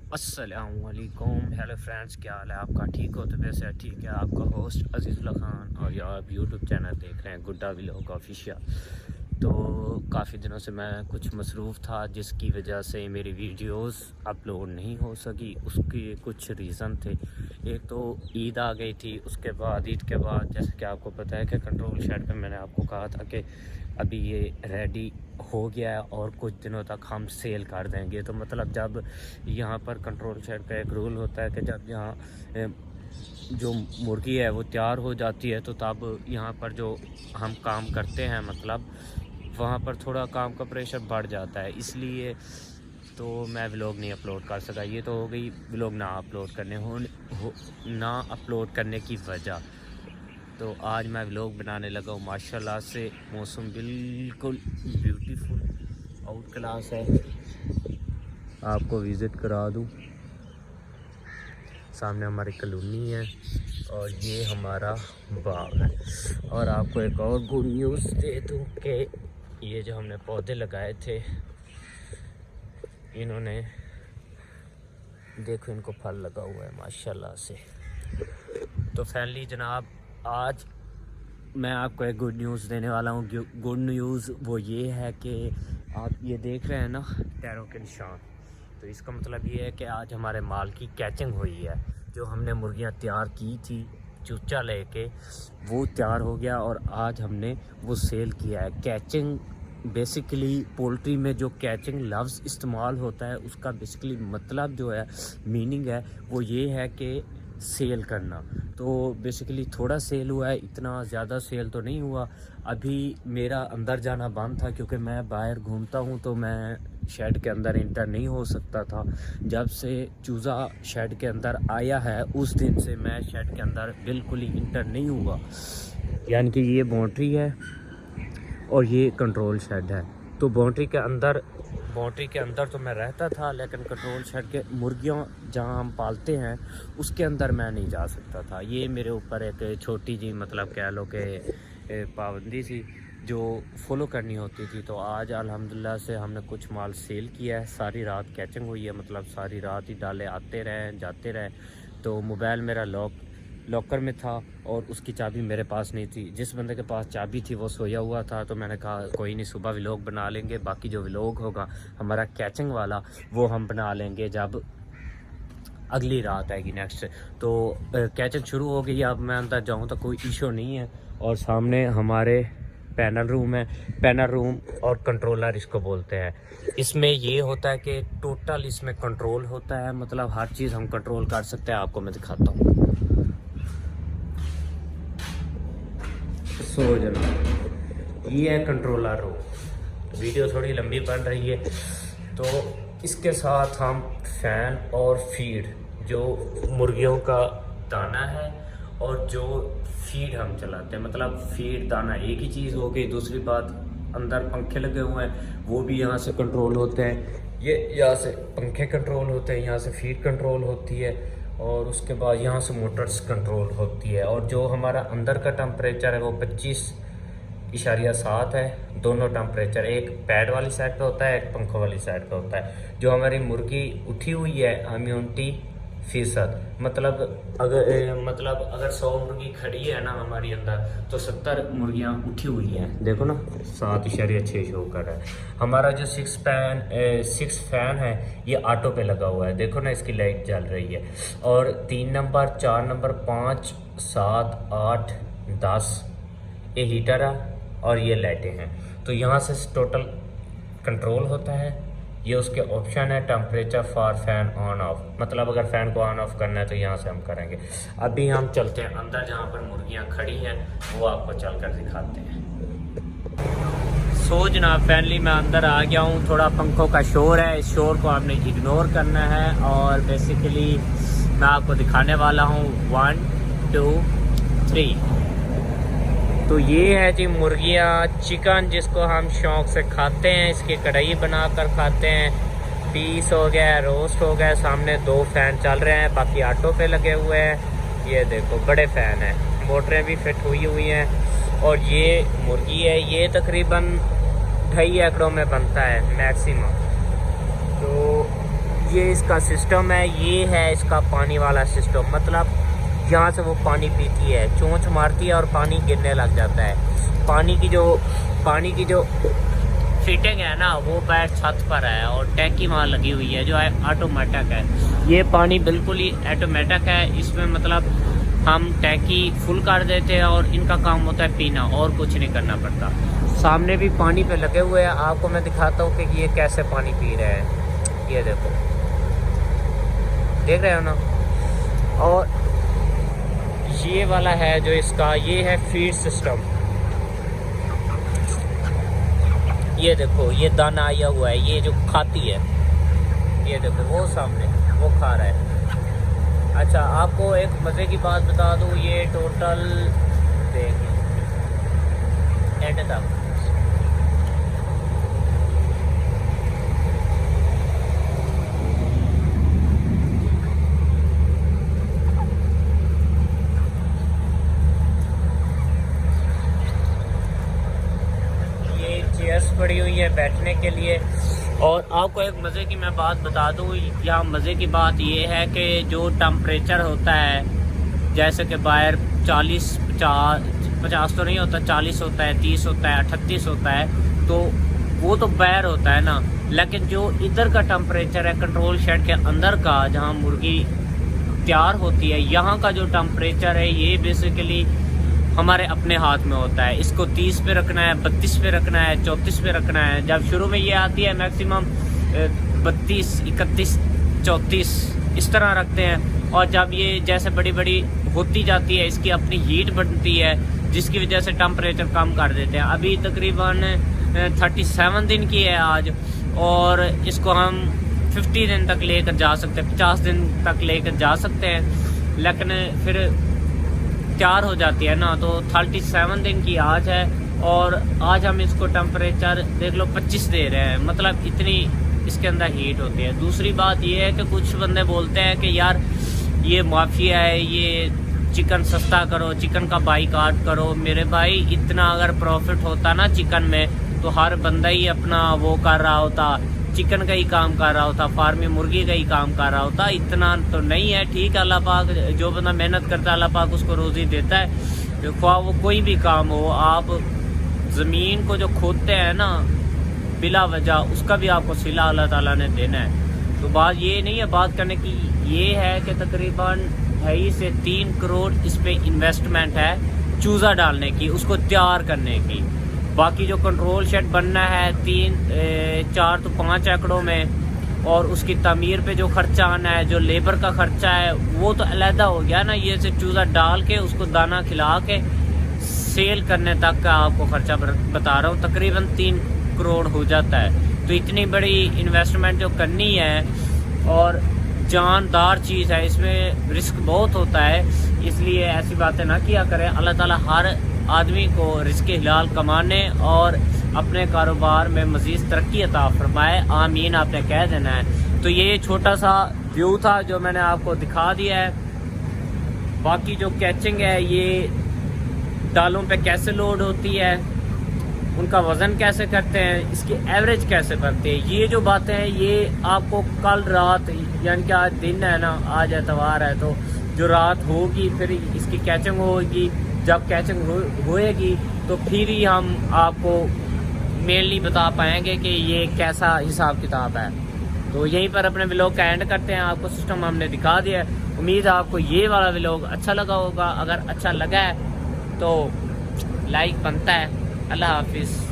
अस्सलामुअलैकुम। Hello friends, क्या हाल है आपका? ठीक हो तो वैसे ठीक है। आपका होस्ट अजीज़ुल्लाह खान और ये आप यूट्यूब चैनल देख रहे हैं गुड्डा व्लॉग ऑफिशियल। तो काफ़ी दिनों से मैं कुछ मसरूफ़ था जिसकी वजह से मेरी वीडियोस अपलोड नहीं हो सकी। उसके कुछ रीज़न थे। एक तो ईद आ गई थी, उसके बाद ईद के बाद जैसे कि आपको पता है कि कंट्रोल शेड पे मैंने आपको कहा था कि अभी ये रेडी हो गया है और कुछ दिनों तक हम सेल कर देंगे। तो मतलब जब यहाँ पर कंट्रोल शेड का एक रूल होता है कि जब यहाँ जो मुर्गी है वो तैयार हो जाती है तो तब यहाँ पर जो हम काम करते हैं मतलब वहाँ पर थोड़ा काम का प्रेशर बढ़ जाता है, इसलिए तो मैं व्लॉग नहीं अपलोड कर सका। ये तो हो गई व्लॉग ना अपलोड करने ना अपलोड करने की वजह। तो आज मैं व्लॉग बनाने लगा हूँ। माशाल्लाह से मौसम बिल्कुल ब्यूटीफुल आउट क्लास है। आपको विज़िट करा दूँ। सामने हमारी कॉलोनी है और ये हमारा बाग है। और आपको एक और गुड न्यूज़ दे दूँ कि ये जो हमने पौधे लगाए थे इन्होंने देखो इनको फल लगा हुआ है माशाल्लाह से। तो फाइनली जनाब आज मैं आपको एक गुड न्यूज़ देने वाला हूँ। गुड न्यूज़ वो ये है कि आप ये देख रहे हैं ना टैरों के निशान, तो इसका मतलब ये है कि आज हमारे माल की कैचिंग हुई है। जो हमने मुर्गियाँ तैयार की थी चूचा लेके वो तैयार हो गया और आज हमने वो सेल किया है। कैचिंग बेसिकली पोल्ट्री में जो कैचिंग लफ्ज़ इस्तेमाल होता है उसका बेसिकली मतलब जो है मीनिंग है वो ये है कि सेल करना। तो बेसिकली थोड़ा सेल हुआ है, इतना ज़्यादा सेल तो नहीं हुआ। अभी मेरा अंदर जाना बंद था क्योंकि मैं बाहर घूमता हूँ तो मैं शेड के अंदर इंटर नहीं हो सकता था। जब से चूज़ा शेड के अंदर आया है उस दिन से मैं शेड के अंदर बिल्कुल ही इंटर नहीं हुआ। यानी कि ये बाउंड्री है और ये कंट्रोल शेड है। तो बाउंड्री के अंदर तो मैं रहता था, लेकिन कंट्रोल शेड के मुर्गियाँ जहाँ हम पालते हैं उसके अंदर मैं नहीं जा सकता था। ये मेरे ऊपर एक छोटी जी मतलब कह लो कि पाबंदी थी जो फॉलो करनी होती थी। तो आज अल्हम्दुलिल्लाह से हमने कुछ माल सेल किया है। सारी रात कैचिंग हुई है, मतलब सारी रात ही डाले आते रहे जाते रहे। तो मोबाइल मेरा लॉकर में था और उसकी चाबी मेरे पास नहीं थी। जिस बंदे के पास चाबी थी वो सोया हुआ था, तो मैंने कहा कोई नहीं, सुबह व्लॉग बना लेंगे। बाकी जो व्लॉग होगा हमारा कैचिंग वाला वो हम बना लेंगे जब अगली रात आएगी नेक्स्ट। तो कैचिंग शुरू हो गई। अब मैं अंदर जाऊँ तो कोई इशू नहीं है। और सामने हमारे पैनल रूम है। पैनल रूम और कंट्रोलर इसको बोलते हैं। इसमें ये होता है कि टोटल इसमें कंट्रोल होता है, मतलब हर चीज़ हम कंट्रोल कर सकते हैं। आपको मैं दिखाता हूँ। सो जनाब ये है कंट्रोलर रूम। वीडियो थोड़ी लंबी बन रही है तो इसके साथ हम फैन और फीड जो मुर्गियों का दाना है और जो फीड हम चलाते हैं, मतलब फीड दाना एक ही चीज़ हो गई। दूसरी बात अंदर पंखे लगे हुए हैं वो भी यहाँ से कंट्रोल होते हैं। ये यहाँ से पंखे कंट्रोल होते हैं, यहाँ से फीड कंट्रोल होती है और उसके बाद यहाँ से मोटर्स कंट्रोल होती है। और जो हमारा अंदर का टेम्परेचर है वो 25.7 है। दोनों टेम्परेचर एक पैड वाली साइड पे होता है, एक पंखों वाली साइड पे होता है। जो हमारी मुर्गी उठी हुई है इम्यूनिटी %, मतलब अगर 100 मुर्गी खड़ी है ना हमारी अंदर तो 70 मुर्गियाँ उठी हुई हैं। देखो ना 7.6 शो कर रहा है। हमारा जो 6 फैन है ये ऑटो पे लगा हुआ है। देखो ना इसकी लाइट जल रही है। और 3 नंबर 4 नंबर 5 7 8 10 ये हीटर है और ये लाइटें हैं। तो यहाँ से टोटल कंट्रोल होता है। ये उसके ऑप्शन है temperature for fan on off, मतलब अगर फ़ैन को ऑन ऑफ करना है तो यहाँ से हम करेंगे। अभी हम चलते हैं अंदर जहाँ पर मुर्गियाँ खड़ी हैं वो आपको चलकर दिखाते हैं। सो जनाब फाइनली मैं अंदर आ गया हूँ। थोड़ा पंखों का शोर है, इस शोर को आपने इग्नोर करना है और बेसिकली मैं आपको दिखाने वाला हूँ 1 2 3। तो ये है जी मुर्गियाँ चिकन जिसको हम शौक़ से खाते हैं। इसकी कढ़ाई बनाकर खाते हैं। पीस हो गया, रोस्ट हो गया। सामने 2 फैन चल रहे हैं, बाकी ऑटो पे लगे हुए हैं। ये देखो बड़े फ़ैन हैं, मोटरें भी फिट हुई हैं। और ये मुर्गी है, ये तकरीबन 2.5 एकड़ों में बनता है मैक्सिमम। तो ये इसका सिस्टम है, ये है इसका पानी वाला सिस्टम। मतलब यहाँ से वो पानी पीती है, चोंच मारती है और पानी गिरने लग जाता है। पानी की जो फिटिंग है ना वो पैर छत पर है और टैंकी वहाँ लगी हुई है जो है ऑटोमेटिक है। ये पानी बिल्कुल ही ऑटोमेटिक है। इसमें मतलब हम टैंकी फुल कर देते हैं और इनका काम होता है पीना, और कुछ नहीं करना पड़ता। सामने भी पानी पे लगे हुए हैं, आपको मैं दिखाता हूँ कि ये कैसे पानी पी रहे हैं। ये देखो, देख रहे हो ना। और ये वाला है जो इसका, ये है फीड सिस्टम। ये देखो ये दाना आया हुआ है, ये जो खाती है, ये देखो वो सामने वो खा रहा है। अच्छा आपको एक मज़े की बात बता दूँ, ये टोटल देखिए एंड तक चेयर्स पड़ी हुई है बैठने के लिए। और आपको एक मज़े की मैं बात बता दूँ, यहाँ मज़े की बात ये है कि जो टम्परेचर होता है, जैसे कि बाहर 50 तो नहीं होता, 40 होता है, 30 होता है, 38 होता है, तो वो तो बाहर होता है ना। लेकिन जो इधर का टम्परेचर है कंट्रोल शेड के अंदर का, जहाँ मुर्गी तैयार होती है, यहाँ का जो टम्परेचर है ये बेसिकली हमारे अपने हाथ में होता है। इसको 30 पे रखना है, 32 पे रखना है, 34 पे रखना है। जब शुरू में ये आती है मैक्सिमम 32, 31, 34 इस तरह रखते हैं। और जब ये जैसे बड़ी बड़ी होती जाती है, इसकी अपनी हीट बनती है, जिसकी वजह से टम्परेचर कम कर देते हैं। अभी तकरीबन 37 दिन की है आज, और इसको हम 50 दिन तक लेकर जा सकते हैं, 50 दिन तक लेकर जा सकते हैं। लेकिन फिर तैयार हो जाती है ना, तो 37 दिन की आज है। और आज हम इसको टेम्परेचर देख लो 25 दे रहे हैं, मतलब इतनी इसके अंदर हीट होती है। दूसरी बात ये है कि कुछ बंदे बोलते हैं कि यार ये माफिया है, ये चिकन सस्ता करो, चिकन का बाईकाट करो। मेरे भाई इतना अगर प्रॉफिट होता ना चिकन में, तो हर बंदा ही अपना वो कर रहा होता, चिकन का ही काम कर रहा होता, फार्मिंग मुर्गी का ही काम कर रहा होता। इतना तो नहीं है। ठीक है, अल्लाह पाक जो बंदा मेहनत करता है अल्लाह पाक उसको रोज़ी देता है। ख्वाह वो कोई भी काम हो, आप ज़मीन को जो खोदते हैं ना बिला वजह, उसका भी आपको सिला अल्लाह ताला ने देना है। तो बात ये नहीं है बात करने की, ये है कि तकरीबन 2.5 से 3 करोड़ इस पर इन्वेस्टमेंट है चूज़ा डालने की, उसको तैयार करने की। बाकी जो कंट्रोल शेड बनना है 4 तो 5 एकड़ों में, और उसकी तमीर पे जो खर्चा आना है, जो लेबर का खर्चा है, वो तो अलहदा हो गया ना। ये से चूज़ा डाल के उसको दाना खिला के सेल करने तक का आपको खर्चा बता रहा हूँ, तकरीबन 3 करोड़ हो जाता है। तो इतनी बड़ी इन्वेस्टमेंट जो करनी है, और जानदार चीज़ है, इसमें रिस्क बहुत होता है, इसलिए ऐसी बातें ना किया करें। अल्लाह ताला हर आदमी को रिस्क हिलाल कमाने और अपने कारोबार में मज़ीद तरक्की अता फरमाए, आमीन आपने कह देना है। तो ये छोटा सा व्यू था जो मैंने आपको दिखा दिया है। बाकी जो कैचिंग है, ये डालों पे कैसे लोड होती है, उनका वज़न कैसे करते हैं, इसकी एवरेज कैसे बनती है, ये जो बातें हैं ये आपको कल रात, यानी कि आज दिन है ना, आज एतवार है, तो जो रात होगी फिर इसकी कैचिंग होगी। जब कैचिंग होएगी तो फिर ही हम आपको मेनली बता पाएंगे कि ये कैसा हिसाब किताब है। तो यहीं पर अपने व्लॉग का एंड करते हैं। आपको सिस्टम हमने दिखा दिया है। उम्मीद है आपको ये वाला व्लॉग अच्छा लगा होगा। अगर अच्छा लगा है तो लाइक बनता है। अल्लाह हाफिज़।